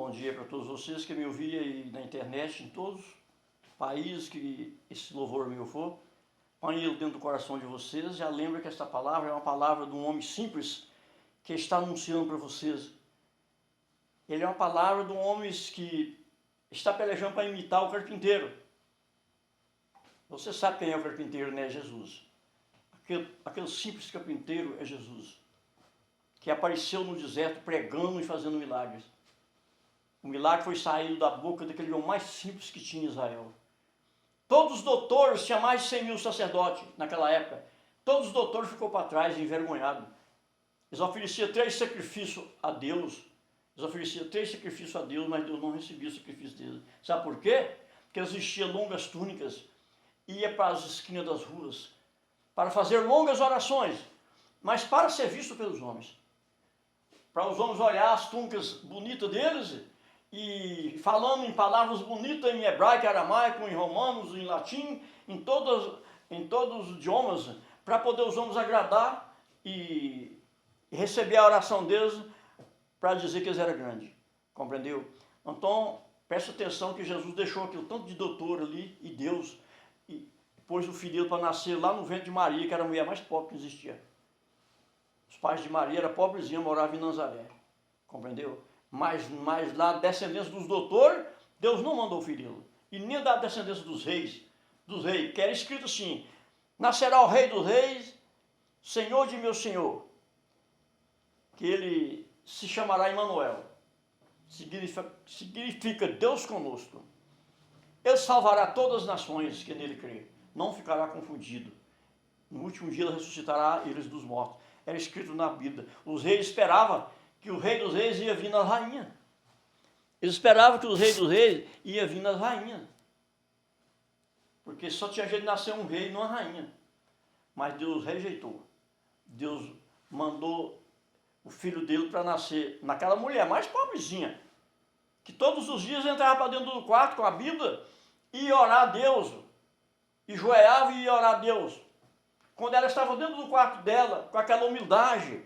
bom dia para todos vocês que me ouviram aí na internet, em todos os países que esse louvor meu for. Põe ele dentro do coração de vocês. Já lembra que esta palavra é uma palavra de um homem simples que está anunciando para vocês. Ele é uma palavra de um homem que está pelejando para imitar o carpinteiro. Você sabe quem é o carpinteiro, né? Jesus. Aquele simples carpinteiro é Jesus, que apareceu no deserto pregando e fazendo milagres. O milagre foi saído da boca daquele homem mais simples que tinha em Israel. Todos os doutores, tinha mais de 100 mil sacerdotes naquela época. Todos os doutores ficou para trás, envergonhados. Eles ofereciam 3 sacrifícios a Deus. Eles ofereciam 3 sacrifícios a Deus, mas Deus não recebia o sacrifício deles. Sabe por quê? Porque eles vestiam longas túnicas, ia para as esquinas das ruas, para fazer longas orações, mas para ser visto pelos homens. Para os homens olhar as túnicas bonitas deles e falando em palavras bonitas em hebraico, aramaico, em romanos, em latim, em todos os idiomas, para poder os homens agradar e receber a oração deles para dizer que eles eram grandes. Compreendeu? Então, presta atenção que Jesus deixou aquele tanto de doutor ali e Deus e pôs o filho dele para nascer lá no ventre de Maria, que era a mulher mais pobre que existia. Os pais de Maria eram pobrezinhos, moravam em Nazaré. Compreendeu? Mas na descendência dos doutores, Deus não mandou o filho. E nem da descendência dos reis, que era escrito assim: nascerá o rei dos reis, senhor de meu senhor, que ele se chamará Emanuel. Significa Deus conosco. Ele salvará todas as nações que nele crê. Não ficará confundido. No último dia ele ressuscitará eles dos mortos. Era escrito na Bíblia. Os reis esperavam que o rei dos reis ia vir nas rainhas. Eles esperavam que o rei dos reis ia vir nas rainhas. Porque só tinha jeito de nascer um rei e não uma rainha. Mas Deus rejeitou. Deus mandou o filho dele para nascer naquela mulher mais pobrezinha, que todos os dias entrava para dentro do quarto com a Bíblia e ia orar a Deus. E joelhava e ia orar a Deus. Quando ela estava dentro do quarto dela, com aquela humildade,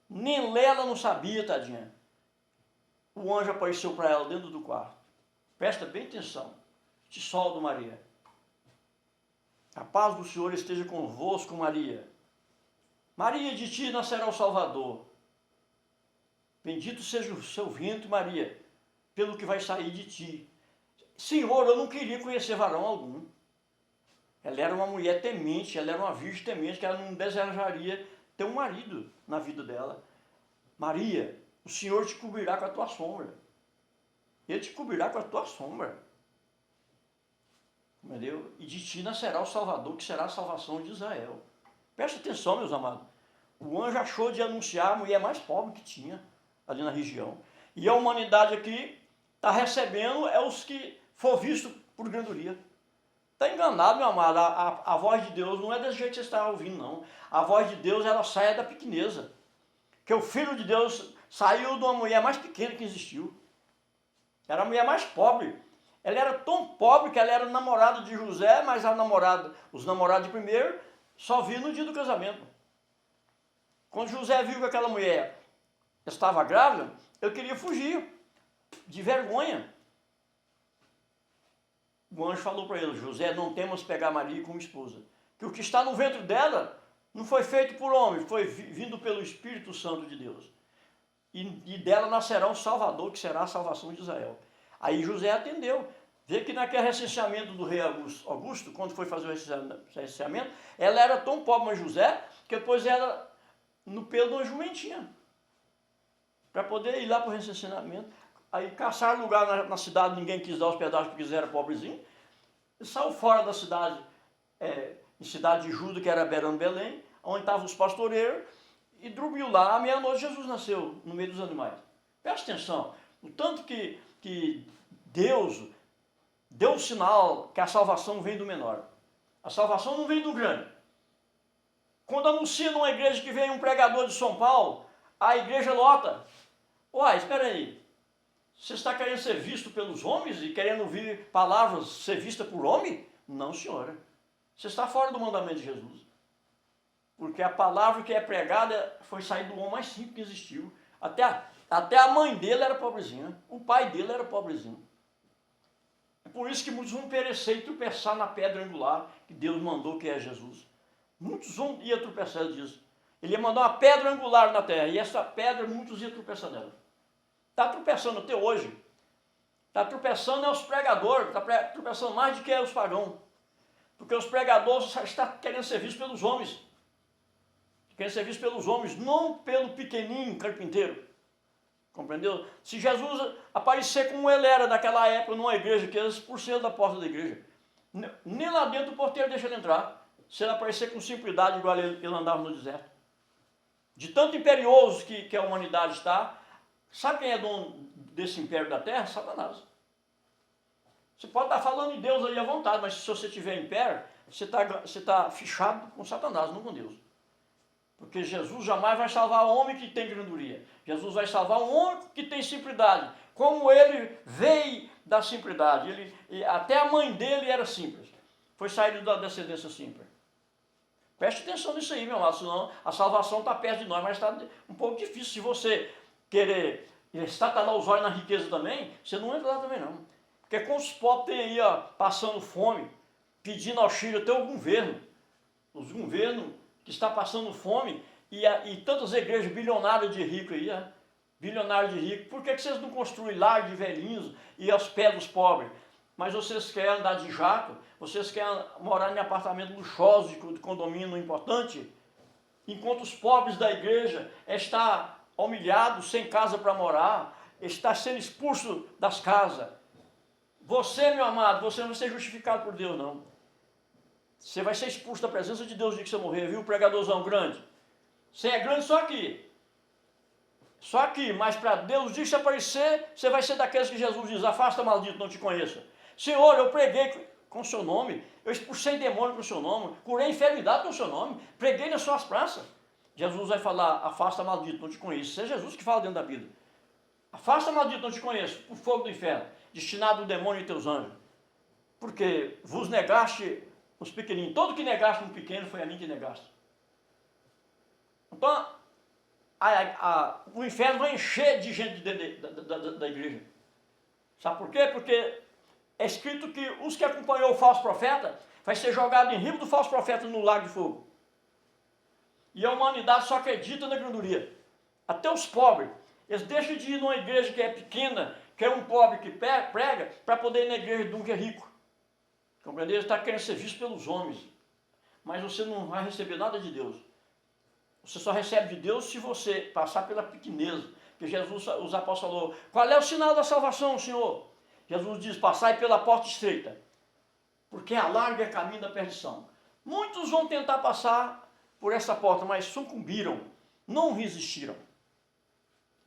nem ler ela não sabia, tadinha. O anjo apareceu para ela dentro do quarto. Presta bem atenção. Te soldo, Maria. A paz do Senhor esteja convosco, Maria. Maria, de ti nascerá o Salvador. Bendito seja o seu ventre, Maria, pelo que vai sair de ti. Senhor, eu não queria conhecer varão algum. Ela era uma mulher temente, ela era uma virgem temente, que ela não desejaria ter um marido na vida dela. Maria, o Senhor te cobrirá com a tua sombra. Ele te cobrirá com a tua sombra. Entendeu? E de ti nascerá o Salvador, que será a salvação de Israel. Presta atenção, meus amados. O anjo achou de anunciar a mulher mais pobre que tinha ali na região. E a humanidade aqui está recebendo os que for visto por grandoria. Está enganado, meu amado. A voz de Deus não é desse jeito que você está ouvindo, não. A voz de Deus, ela sai da pequeneza. Que o Filho de Deus saiu de uma mulher mais pequena que existiu. Era a mulher mais pobre. Ela era tão pobre que ela era namorada de José, mas os namorados de primeiro só viam no dia do casamento. Quando José viu que aquela mulher estava grávida, ele queria fugir, de vergonha. O anjo falou para ele: José, não temas pegar Maria como esposa, que o que está no ventre dela não foi feito por homem, foi vindo pelo Espírito Santo de Deus. E dela nascerá um Salvador, que será a salvação de Israel. Aí José atendeu. Vê que naquele recenseamento do rei Augusto, quando foi fazer o recenseamento, ela era tão pobre, mas José, que depois ela no pelo de uma jumentinha, para poder ir lá para o recenseamento. Aí caçaram lugar na cidade, ninguém quis dar hospedagem porque eles eram pobrezinhos. E saiu fora da cidade, em cidade de Juda, que era beirando Belém, onde estavam os pastoreiros, e dormiu lá. À meia-noite Jesus nasceu no meio dos animais. Presta atenção, o tanto que Deus deu o sinal que a salvação vem do menor. A salvação não vem do grande. Quando anuncia numa igreja que vem um pregador de São Paulo, a igreja lota. Uai, espera aí. Você está querendo ser visto pelos homens e querendo ouvir palavras ser vista por homem? Não, senhora. Você está fora do mandamento de Jesus. Porque a palavra que é pregada foi sair do homem mais simples que existiu. Até Até a mãe dele era pobrezinha, o pai dele era pobrezinho. É por isso que muitos vão perecer e tropeçar na pedra angular que Deus mandou, que é Jesus. Muitos iam tropeçar disso. Ele ia mandar uma pedra angular na terra, e essa pedra muitos iam tropeçar nela. Está tropeçando até hoje. Está tropeçando é os pregadores, está tropeçando mais do que os pagãos. Porque os pregadores estão querendo ser vistos pelos homens. Querem ser vistos pelos homens, não pelo pequenininho carpinteiro. Compreendeu? Se Jesus aparecer como ele era naquela época numa igreja, que eles por cento da porta da igreja, nem lá dentro o porteiro deixa ele entrar. Se ele aparecer com simplicidade igual ele andava no deserto. De tanto imperioso que a humanidade está, sabe quem é dono desse império da terra? Satanás. Você pode estar falando de Deus aí à vontade, mas se você tiver império, você está fichado com Satanás, não com Deus. Porque Jesus jamais vai salvar o homem que tem granduria. Jesus vai salvar um homem que tem simplicidade. Como ele veio da simplicidade. Até a mãe dele era simples. Foi saído da descendência simples. Preste atenção nisso aí, meu amado, senão a salvação está perto de nós, mas está um pouco difícil. Se você querer estatar os olhos na riqueza também, você não entra lá também não. Porque quantos pobres tem aí, ó, passando fome, pedindo auxílio até o governo. Os governos que está passando fome, e tantas igrejas bilionárias de rico aí, bilionários de rico. Por que vocês não construem lar de velhinhos e aos pés dos pobres? Mas vocês querem andar de jato, vocês querem morar em apartamento luxuoso de condomínio não importante, enquanto os pobres da igreja estão humilhados, sem casa para morar, está sendo expulso das casas. Você, meu amado, você não vai ser justificado por Deus, não. Você vai ser expulso da presença de Deus no dia que você morrer, viu, pregadorzão grande? Você é grande só aqui. Só aqui, mas para Deus, o dia que você aparecer, você vai ser daqueles que Jesus diz, afasta maldito, não te conheça. Senhor, eu preguei com o seu nome, eu expulsei demônio com o seu nome, curei enfermidade com o seu nome, preguei nas suas praças. Jesus vai falar, afasta maldito, não te conheço. Isso é Jesus que fala dentro da Bíblia. Afasta maldito, não te conheço, por fogo do inferno, destinado ao demônio e teus anjos. Porque vos negaste os pequeninos. Todo que negaste um pequeno foi a mim que negaste. Então, o inferno vai encher de gente da igreja. Sabe por quê? Porque é escrito que os que acompanhou o falso profeta vai ser jogado em riba do falso profeta no lago de fogo. E a humanidade só acredita na granduria. Até os pobres, eles deixam de ir numa igreja que é pequena, que é um pobre que prega, para poder ir na igreja de um que é rico. Compreendeu? Ele está querendo ser visto pelos homens. Mas você não vai receber nada de Deus. Você só recebe de Deus se você passar pela pequeneza. Porque Jesus, os apóstolos falaram, qual é o sinal da salvação, Senhor? Jesus diz, passai pela porta estreita. Porque a larga é caminho da perdição. Muitos vão tentar passar por essa porta, mas sucumbiram. Não resistiram.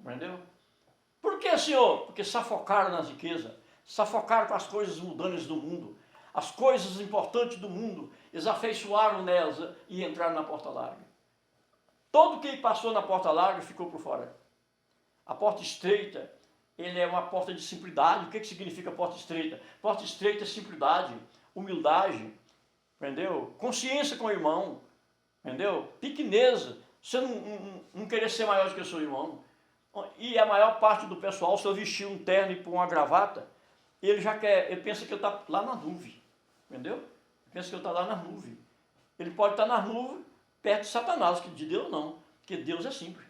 Entendeu? Por que, Senhor? Porque se afocaram nas riquezas. Se afocaram com as coisas mudantes do mundo. As coisas importantes do mundo, eles afeiçoaram nelas e entraram na porta larga. Todo que passou na porta larga ficou por fora. A porta estreita, ele é uma porta de simplicidade. O que significa porta estreita? Porta estreita é simplicidade, humildade, entendeu? Consciência com o irmão, entendeu? Pequeneza, você não querer ser maior do que o seu irmão. E a maior parte do pessoal, se eu vestir um terno e pôr uma gravata, ele já quer, ele pensa que eu estou lá na nuvem. Entendeu? Pensa que eu estou lá nas nuvens. Ele pode estar nas nuvens perto de Satanás, que de Deus não. Porque Deus é simples.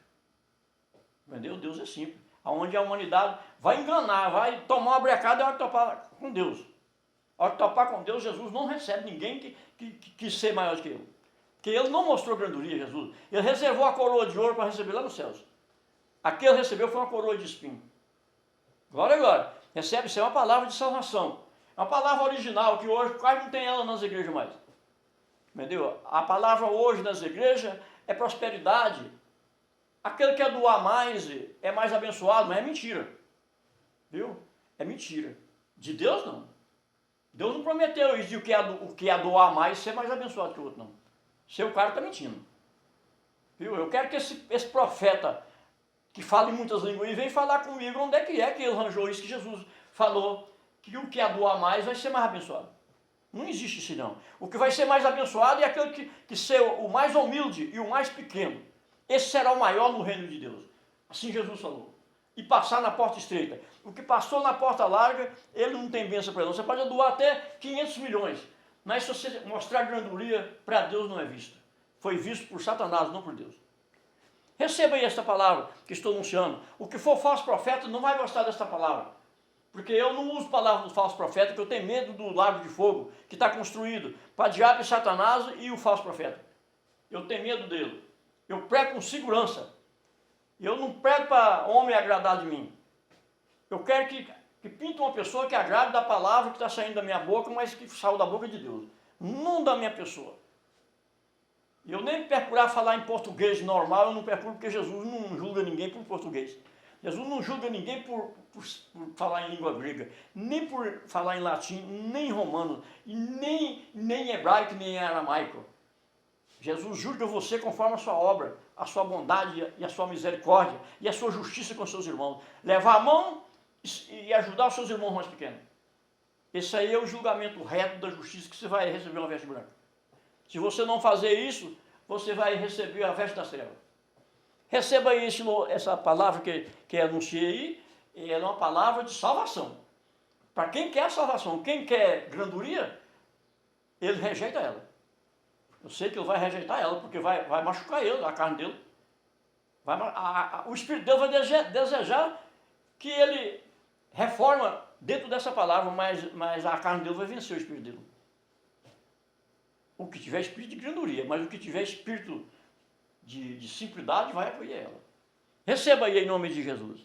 Entendeu? Deus é simples. Onde a humanidade vai enganar, vai tomar uma brecada e vai topar com Deus. A hora que topar com Deus, Jesus não recebe ninguém que ser maior do que ele. Porque ele não mostrou granduria, Jesus. Ele reservou a coroa de ouro para receber lá nos céus. A que ele recebeu foi uma coroa de espinho. Agora. Recebe, isso é uma palavra de salvação. É uma palavra original, que hoje quase não tem ela nas igrejas mais. Entendeu? A palavra hoje nas igrejas é prosperidade. Aquele que é doar mais é mais abençoado, mas é mentira. Viu? É mentira. De Deus não. Deus não prometeu isso de o que é doar mais ser mais abençoado que o outro, não. Seu cara está mentindo. Viu? Eu quero que esse profeta que fala em muitas línguas e vem falar comigo onde é que ele arranjou isso que Jesus falou, que o que é doar mais vai ser mais abençoado. Não existe isso não. O que vai ser mais abençoado é aquele que ser o mais humilde e o mais pequeno. Esse será o maior no reino de Deus. Assim Jesus falou. e passar na porta estreita. O que passou na porta larga, ele não tem bênção para ele. Você pode doar até 500 milhões, mas se você mostrar granduria, para Deus não é visto. Foi visto por Satanás, não por Deus. Receba aí esta palavra que estou anunciando. O que for falso profeta não vai gostar desta palavra. Porque eu não uso palavra do falso profeta, porque eu tenho medo do lago de fogo que está construído para diabo e Satanás e o falso profeta. Eu tenho medo dele. Eu prego com segurança. Eu não prego para homem agradar de mim. Eu quero que pinte uma pessoa que agrade da palavra que está saindo da minha boca, mas que saiu da boca de Deus. Não da minha pessoa. Eu nem me procurar falar em português normal, eu não procuro porque Jesus não julga ninguém por português. Jesus não julga ninguém por falar em língua grega, nem por falar em latim, nem em romano, nem em hebraico, nem em aramaico. Jesus julga você conforme a sua obra, a sua bondade e a sua misericórdia e a sua justiça com os seus irmãos. Levar a mão e ajudar os seus irmãos mais pequenos. Esse aí é o julgamento reto da justiça que você vai receber uma veste branca. Se você não fazer isso, você vai receber a veste das trevas. Receba aí essa palavra que anunciei aí, ela é uma palavra de salvação. Para quem quer salvação, quem quer granduria, ele rejeita ela. Eu sei que ele vai rejeitar ela, porque vai machucar ele, a carne dele. O Espírito de Deus vai desejar que ele reforma dentro dessa palavra, mas a carne dele vai vencer o Espírito dele. O que tiver espírito de granduria, mas o que tiver espírito de simplicidade vai acolher ela. Receba aí em nome de Jesus.